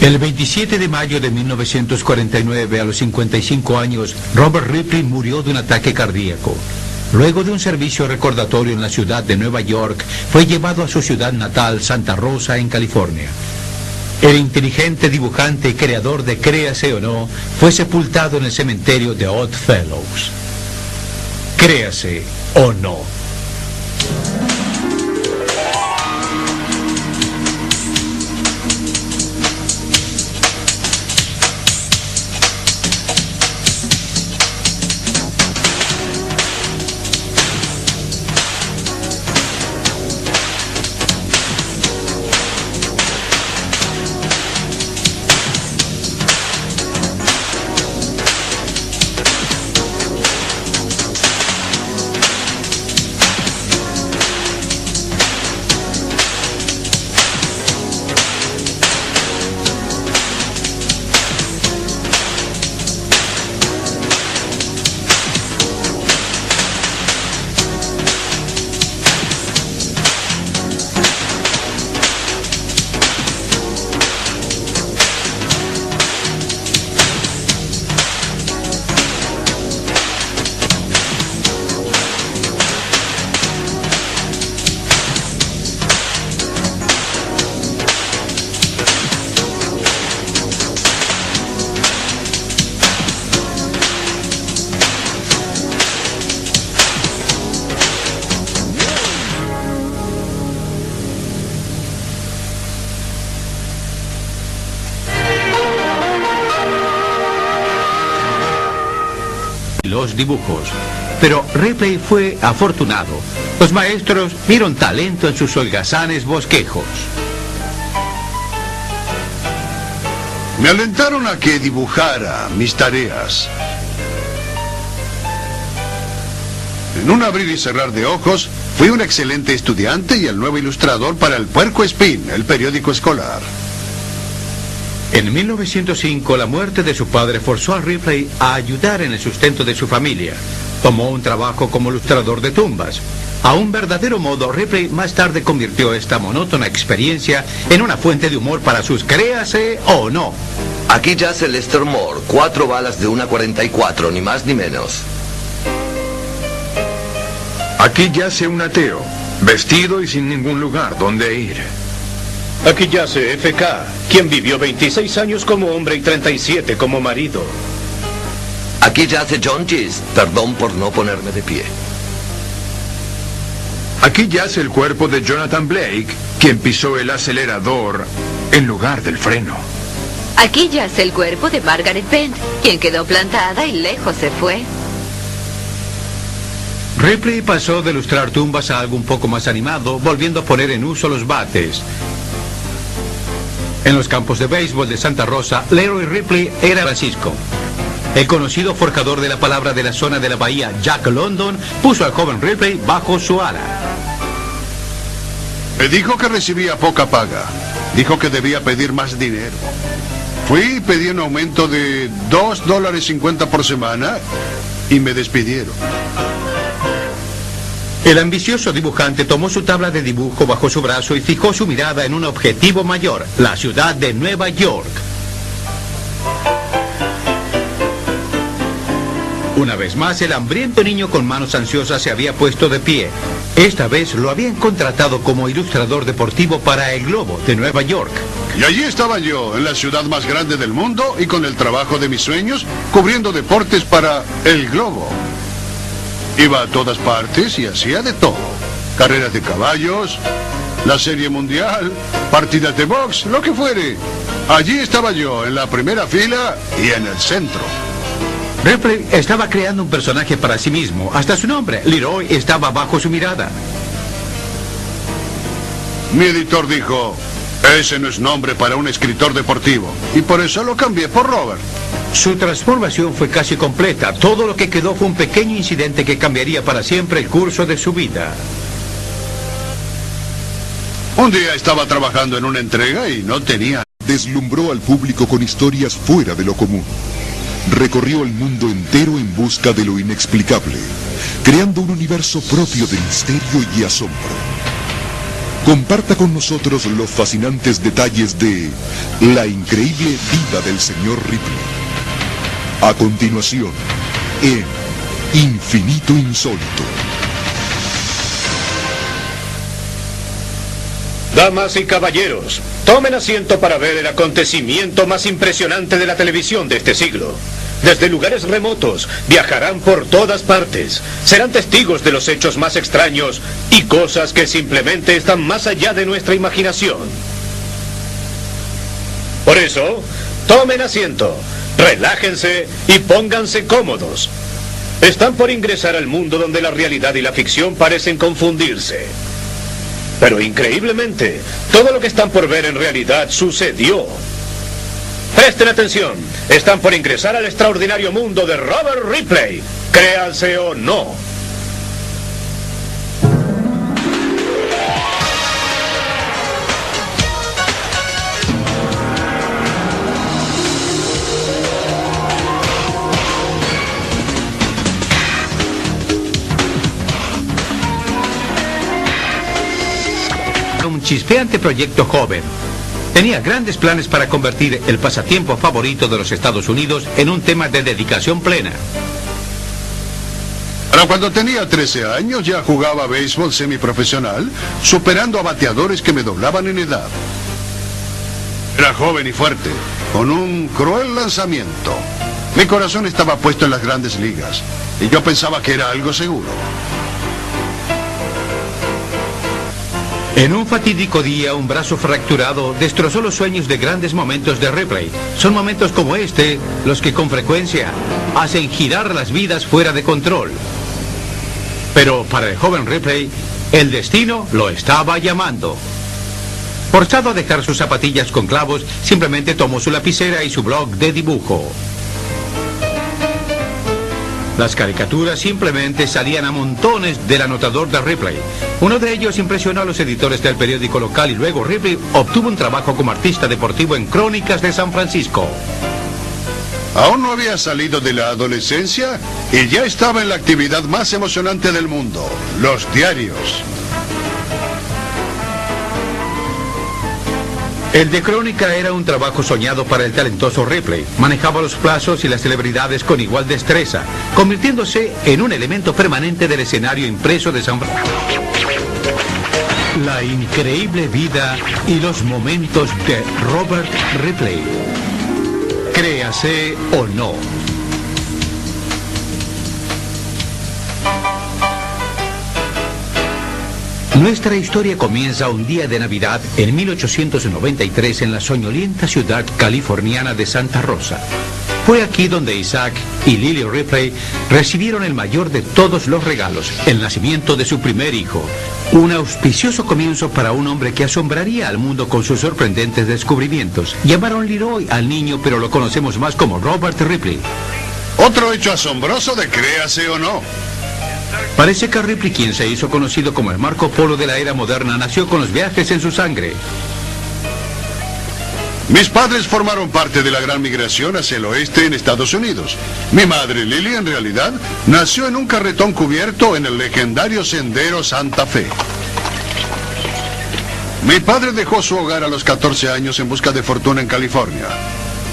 El 27 de mayo de 1949, a los 55 años, Robert Ripley murió de un ataque cardíaco. Luego de un servicio recordatorio en la ciudad de Nueva York, fue llevado a su ciudad natal, Santa Rosa, en California. El inteligente dibujante y creador de Créase o No, fue sepultado en el cementerio de Odd Fellows. Créase o no. Los dibujos. Pero Ripley fue afortunado. Los maestros vieron talento en sus holgazanes bosquejos. Me alentaron a que dibujara mis tareas. En un abrir y cerrar de ojos, fui un excelente estudiante y el nuevo ilustrador para el Puerco Espín, el periódico escolar. En 1905, la muerte de su padre forzó a Ripley a ayudar en el sustento de su familia. Tomó un trabajo como ilustrador de tumbas. A un verdadero modo, Ripley más tarde convirtió esta monótona experiencia en una fuente de humor para sus créase o no. Aquí yace Lester Moore, 4 balas de una 44, ni más ni menos. Aquí yace un ateo, vestido y sin ningún lugar donde ir. Aquí yace FK, quien vivió 26 años como hombre y 37 como marido. Aquí yace John Gist, perdón por no ponerme de pie. Aquí yace el cuerpo de Jonathan Blake, quien pisó el acelerador en lugar del freno. Aquí yace el cuerpo de Margaret Bent, quien quedó plantada y lejos se fue. Ripley pasó de ilustrar tumbas a algo un poco más animado, volviendo a poner en uso los bates. En los campos de béisbol de Santa Rosa, Leroy Ripley era Francisco. El conocido forjador de la palabra de la zona de la bahía, Jack London, puso al joven Ripley bajo su ala. Me dijo que recibía poca paga. Dijo que debía pedir más dinero. Fui y pedí un aumento de $2.50 por semana y me despidieron. El ambicioso dibujante tomó su tabla de dibujo bajo su brazo y fijó su mirada en un objetivo mayor, la ciudad de Nueva York. Una vez más, el hambriento niño con manos ansiosas se había puesto de pie. Esta vez lo habían contratado como ilustrador deportivo para El Globo de Nueva York. Y allí estaba yo, en la ciudad más grande del mundo y con el trabajo de mis sueños, cubriendo deportes para El Globo. Iba a todas partes y hacía de todo. Carreras de caballos, la serie mundial, partidas de box, lo que fuere. Allí estaba yo, en la primera fila y en el centro. Ripley estaba creando un personaje para sí mismo. Hasta su nombre, Leroy, estaba bajo su mirada. Mi editor dijo, ese no es nombre para un escritor deportivo. Y por eso lo cambié por Robert. Su transformación fue casi completa. Todo lo que quedó fue un pequeño incidente que cambiaría para siempre el curso de su vida. Un día estaba trabajando en una entrega y no tenía... Deslumbró al público con historias fuera de lo común. Recorrió el mundo entero en busca de lo inexplicable, creando un universo propio de misterio y asombro. Comparta con nosotros los fascinantes detalles de la increíble vida del señor Ripley. A continuación, en Infinito Insólito. Damas y caballeros, tomen asiento para ver el acontecimiento más impresionante de la televisión de este siglo. Desde lugares remotos, viajarán por todas partes, serán testigos de los hechos más extraños y cosas que simplemente están más allá de nuestra imaginación. Por eso, tomen asiento, relájense y pónganse cómodos. Están por ingresar al mundo donde la realidad y la ficción parecen confundirse. Pero increíblemente, todo lo que están por ver en realidad sucedió. Presten atención, están por ingresar al extraordinario mundo de Robert Ripley, créanse o no. Un chispeante proyecto joven. Tenía grandes planes para convertir el pasatiempo favorito de los Estados Unidos en un tema de dedicación plena. Pero cuando tenía 13 años ya jugaba béisbol semiprofesional, superando a bateadores que me doblaban en edad. Era joven y fuerte, con un cruel lanzamiento. Mi corazón estaba puesto en las grandes ligas, y yo pensaba que era algo seguro. En un fatídico día, un brazo fracturado destrozó los sueños de grandes momentos de Ripley. Son momentos como este los que con frecuencia hacen girar las vidas fuera de control. Pero para el joven Ripley, el destino lo estaba llamando. Forzado a dejar sus zapatillas con clavos, simplemente tomó su lapicera y su bloc de dibujo. Las caricaturas simplemente salían a montones del anotador de Ripley. Uno de ellos impresionó a los editores del periódico local y luego Ripley obtuvo un trabajo como artista deportivo en Crónicas de San Francisco. Aún no había salido de la adolescencia y ya estaba en la actividad más emocionante del mundo, los diarios. El de crónica era un trabajo soñado para el talentoso Ripley. Manejaba los plazos y las celebridades con igual destreza, convirtiéndose en un elemento permanente del escenario impreso de San Francisco. La increíble vida y los momentos de Robert Ripley. Créase o no. Nuestra historia comienza un día de Navidad en 1893 en la soñolienta ciudad californiana de Santa Rosa. Fue aquí donde Isaac y Lily Ripley recibieron el mayor de todos los regalos, el nacimiento de su primer hijo. Un auspicioso comienzo para un hombre que asombraría al mundo con sus sorprendentes descubrimientos. Llamaron Leroy al niño, pero lo conocemos más como Robert Ripley. Otro hecho asombroso de créase o no. Parece que Ripley, quien se hizo conocido como el Marco Polo de la era moderna, nació con los viajes en su sangre. Mis padres formaron parte de la gran migración hacia el oeste en Estados Unidos. Mi madre, Lily, en realidad, nació en un carretón cubierto en el legendario sendero Santa Fe. Mi padre dejó su hogar a los 14 años en busca de fortuna en California.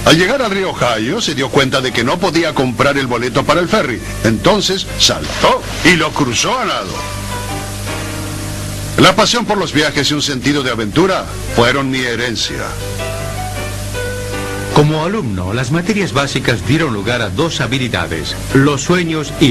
Al llegar al río Ohio, se dio cuenta de que no podía comprar el boleto para el ferry. Entonces, saltó y lo cruzó a nado. La pasión por los viajes y un sentido de aventura fueron mi herencia. Como alumno, las materias básicas dieron lugar a dos habilidades: los sueños y